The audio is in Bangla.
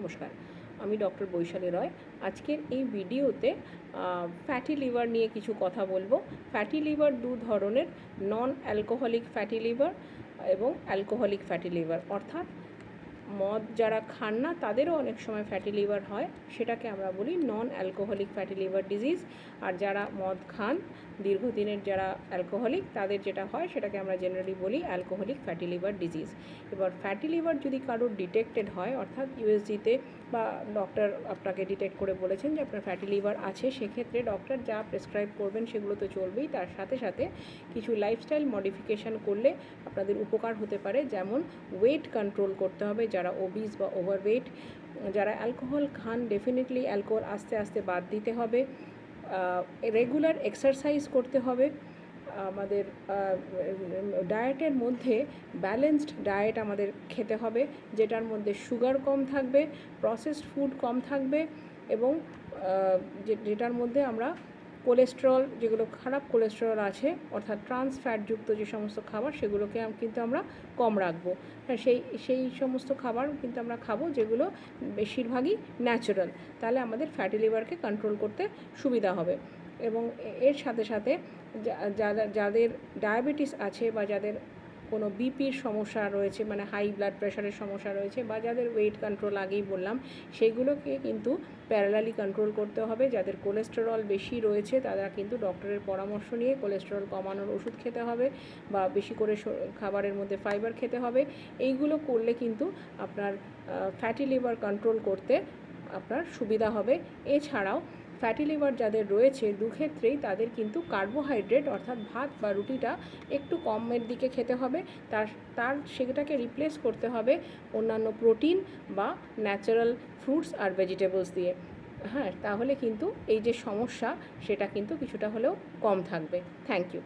নমস্কার, আমি ডক্টর বৈশালী রয়। আজকের এই ভিডিওতে ফ্যাটি লিভার নিয়ে কিছু কথা বলবো। ফ্যাটি লিভার দু ধরনের, নন অ্যালকোহলিক ফ্যাটি লিভার এবং অ্যালকোহলিক ফ্যাটি লিভার, অর্থাৎ মদ যারা খান না তাদেরও অনেক সময় ফ্যাটি লিভার হয়, সেটাকে আমরা বলি non alcoholic fatty liver disease. আর যারা মদ খান দীর্ঘদিনের, যারা অ্যালকোহলিক, তাদের যেটা হয় সেটাকে আমরা জেনারেলি বলি অ্যালকোহলিক ফ্যাটি লিভার ডিজিজ। এবার ফ্যাটি লিভার যদি কারোর ডিটেক্টেড হয়, অর্থাৎ ইউএসজিতে বা ডক্টর আপনাকে ডিটেক্ট করে বলেছেন যে আপনার ফ্যাটি লিভার আছে, সেক্ষেত্রে ডক্টর যা প্রেসক্রাইব করবেন সেগুলো তো চলবেই, তার সাথে সাথে কিছু লাইফস্টাইল মডিফিকেশান করলে আপনাদের উপকার হতে পারে। যেমন ওয়েট কন্ট্রোল করতে হবে, যারা ওবিস বা ওভারওয়েট। যারা অ্যালকোহল খান, ডেফিনেটলি অ্যালকোহল আস্তে আস্তে বাদ দিতে হবে। রেগুলার এক্সারসাইজ করতে হবে। আমাদের ডায়েটের মধ্যে ব্যালেন্সড ডায়েট আমাদের খেতে হবে, যেটার মধ্যে সুগার কম থাকবে, প্রসেসড ফুড কম থাকবে, এবং যেটার মধ্যে আমরা কোলেস্টেরল, যেগুলো খারাপ কোলেস্টেরল আছে, অর্থাৎ ট্রান্স ফ্যাটযুক্ত যে সমস্ত খাবার, সেগুলোকে কিন্তু আমরা কম রাখবো। হ্যাঁ, সেই সমস্ত খাবার কিন্তু আমরা খাবো যেগুলো বেশিরভাগই ন্যাচারাল। তাহলে আমাদের ফ্যাটি লিভারকে কন্ট্রোল করতে সুবিধা হবে। এবং এর সাথে সাথে যাদের ডায়াবেটিস আছে, বা যাদের কোনো বিপির সমস্যা রয়েছে, মানে হাই ব্লাড প্রেশারের সমস্যা রয়েছে, বা যাদের ওয়েট কন্ট্রোল আগেই বললাম, সেইগুলোকে কিন্তু প্যারালালি কন্ট্রোল করতে হবে। যাদের কোলেস্টেরল বেশি রয়েছে তারা কিন্তু ডক্টরের পরামর্শ নিয়ে কোলেস্টেরল কমানোর ওষুধ খেতে হবে, বা বেশি করে খাবারের মধ্যে ফাইবার খেতে হবে। এইগুলো করলে কিন্তু আপনার ফ্যাটি লিভার কন্ট্রোল করতে আপনার সুবিধা হবে। এছাড়াও ফ্যাটি লিভার যাদের রয়েছে, দুক্ষেত্রেই তাদের কিন্তু কার্বোহাইড্রেট, অর্থাৎ ভাত বা রুটিটা একটু কমের দিকে খেতে হবে। সেটাকে রিপ্লেস করতে হবে অন্যান্য প্রোটিন বা ন্যাচারাল ফ্রুটস আর ভেজিটেবলস দিয়ে। হ্যাঁ, তাহলে কিন্তু এই যে সমস্যা, সেটা কিন্তু কিছুটা হলেও কম থাকবে। Thank you.